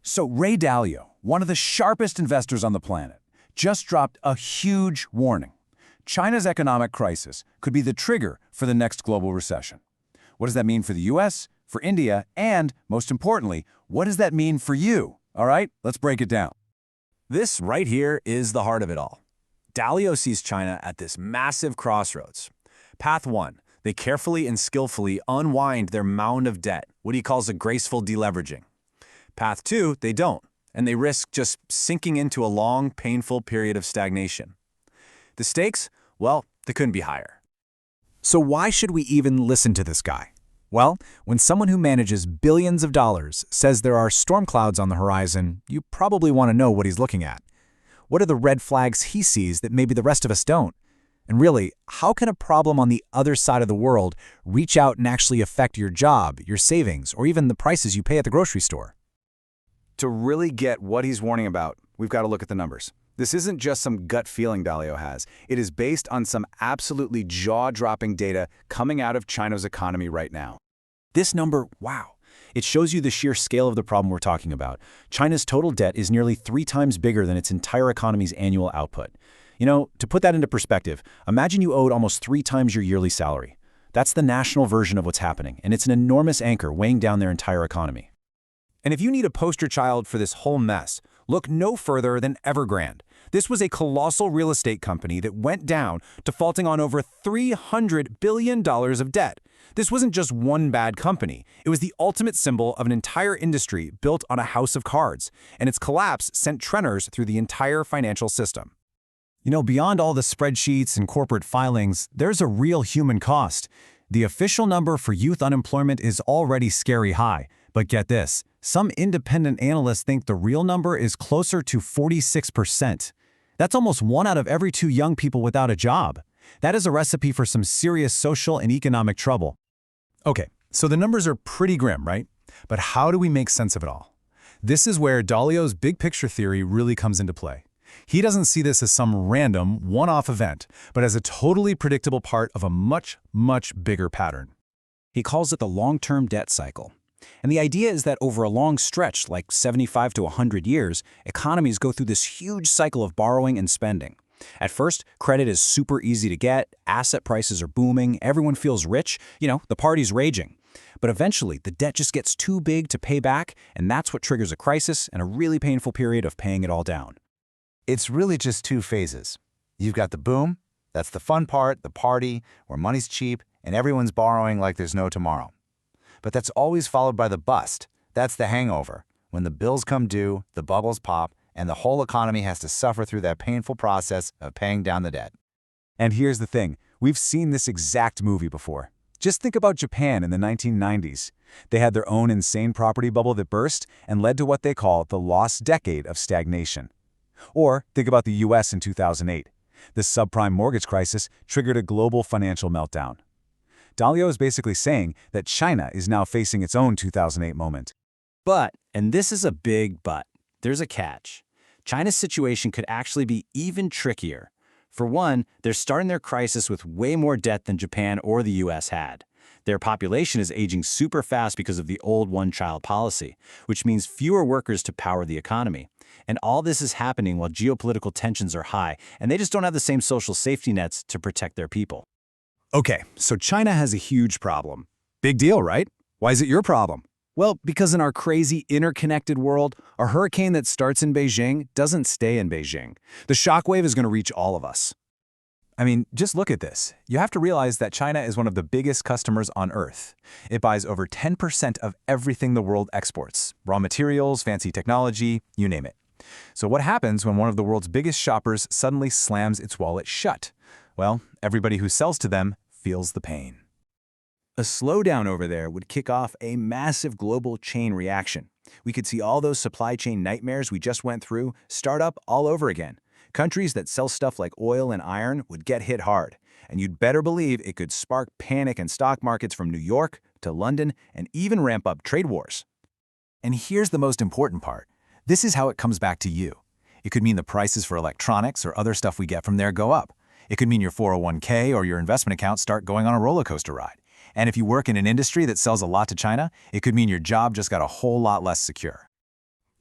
So Ray Dalio, one of the sharpest investors on the planet, just dropped a huge warning. China's economic crisis could be the trigger for the next global recession. What does that mean for the US, for India, and, most importantly, what does that mean for you? All right, let's break it down. This right here is the heart of it all. Dalio sees China at this massive crossroads. Path 1, they carefully and skillfully unwind their mound of debt, what he calls a graceful deleveraging. Path 2, they don't, and they risk just sinking into a long, painful period of stagnation. The stakes? Well, they couldn't be higher. So why should we even listen to this guy? Well, when someone who manages billions of dollars says there are storm clouds on the horizon, you probably want to know what he's looking at. What are the red flags he sees that maybe the rest of us don't? And really, how can a problem on the other side of the world reach out and actually affect your job, your savings, or even the prices you pay at the grocery store? To really get what he's warning about, we've got to look at the numbers. This isn't just some gut feeling Dalio has. It is based on some absolutely jaw-dropping data coming out of China's economy right now. This number, wow, it shows you the sheer scale of the problem we're talking about. China's total debt is nearly 3 times bigger than its entire economy's annual output. You know, to put that into perspective, imagine you owed almost 3 times your yearly salary. That's the national version of what's happening, and it's an enormous anchor weighing down their entire economy. And if you need a poster child for this whole mess, look no further than Evergrande. This was a colossal real estate company that went down, defaulting on over $300 billion of debt. This wasn't just one bad company. It was the ultimate symbol of an entire industry built on a house of cards, and its collapse sent tremors through the entire financial system. You know, beyond all the spreadsheets and corporate filings, there's a real human cost. The official number for youth unemployment is already scary high. But get this, some independent analysts think the real number is closer to 46%. That's almost 1 out of every 2 young people without a job. That is a recipe for some serious social and economic trouble. Okay, so the numbers are pretty grim, right? But how do we make sense of it all? This is where Dalio's big picture theory really comes into play. He doesn't see this as some random, one-off event, but as a totally predictable part of a much, much bigger pattern. He calls it the long-term debt cycle. And the idea is that over a long stretch, like 75 to 100 years, economies go through this huge cycle of borrowing and spending. At first, credit is super easy to get, asset prices are booming, everyone feels rich, the party's raging. But eventually, the debt just gets too big to pay back, and that's what triggers a crisis and a really painful period of paying it all down. It's really just 2 phases. You've got the boom, that's the fun part, the party, where money's cheap and everyone's borrowing like there's no tomorrow. But that's always followed by the bust. That's the hangover. When the bills come due, the bubbles pop, and the whole economy has to suffer through that painful process of paying down the debt. And here's the thing, we've seen this exact movie before. Just think about Japan in the 1990s. They had their own insane property bubble that burst and led to what they call the lost decade of stagnation. Or think about the US in 2008. The subprime mortgage crisis triggered a global financial meltdown. Dalio is basically saying that China is now facing its own 2008 moment. But, and this is a big but, there's a catch. China's situation could actually be even trickier. For one, they're starting their crisis with way more debt than Japan or the US had. Their population is aging super fast because of the old one-child policy, which means fewer workers to power the economy. And all this is happening while geopolitical tensions are high, and they just don't have the same social safety nets to protect their people. Okay, so China has a huge problem. Big deal, right? Why is it your problem? Well, because in our crazy, interconnected world, a hurricane that starts in Beijing doesn't stay in Beijing. The shockwave is going to reach all of us. I mean, just look at this. You have to realize that China is one of the biggest customers on Earth. It buys over 10% of everything the world exports. Raw materials, fancy technology, you name it. So what happens when one of the world's biggest shoppers suddenly slams its wallet shut? Well, everybody who sells to them feels the pain. A slowdown over there would kick off a massive global chain reaction. We could see all those supply chain nightmares we just went through start up all over again. Countries that sell stuff like oil and iron would get hit hard, and you'd better believe it could spark panic in stock markets from New York to London and even ramp up trade wars. And here's the most important part. This is how it comes back to you. It could mean the prices for electronics or other stuff we get from there go up. It could mean your 401k or your investment accounts start going on a roller coaster ride. And if you work in an industry that sells a lot to China, it could mean your job just got a whole lot less secure.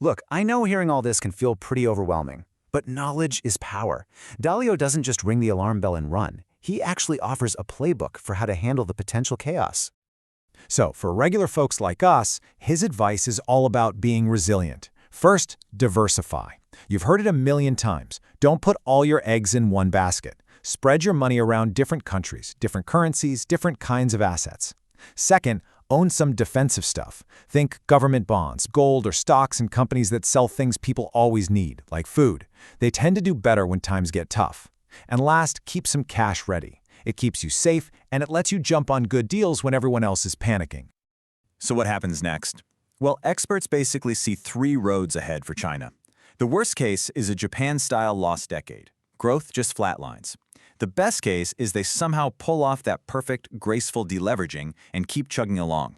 Look, I know hearing all this can feel pretty overwhelming, but knowledge is power. Dalio doesn't just ring the alarm bell and run. He actually offers a playbook for how to handle the potential chaos. So, for regular folks like us, his advice is all about being resilient. First, diversify. You've heard it a million times. Don't put all your eggs in one basket. Spread your money around different countries, different currencies, different kinds of assets. Second, own some defensive stuff. Think government bonds, gold, or stocks in companies that sell things people always need, like food. They tend to do better when times get tough. And last, keep some cash ready. It keeps you safe, and it lets you jump on good deals when everyone else is panicking. So what happens next? Well, experts basically see 3 roads ahead for China. The worst case is a Japan-style lost decade. Growth just flatlines. The best case is they somehow pull off that perfect, graceful deleveraging and keep chugging along.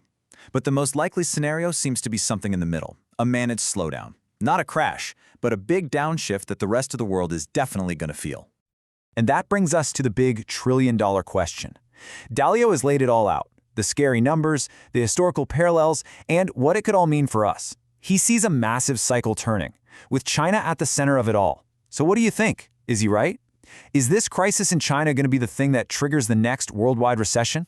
But the most likely scenario seems to be something in the middle, a managed slowdown. Not a crash, but a big downshift that the rest of the world is definitely going to feel. And that brings us to the big trillion-dollar question. Dalio has laid it all out, the scary numbers, the historical parallels, and what it could all mean for us. He sees a massive cycle turning, with China at the center of it all. So what do you think? Is he right? Is this crisis in China going to be the thing that triggers the next worldwide recession?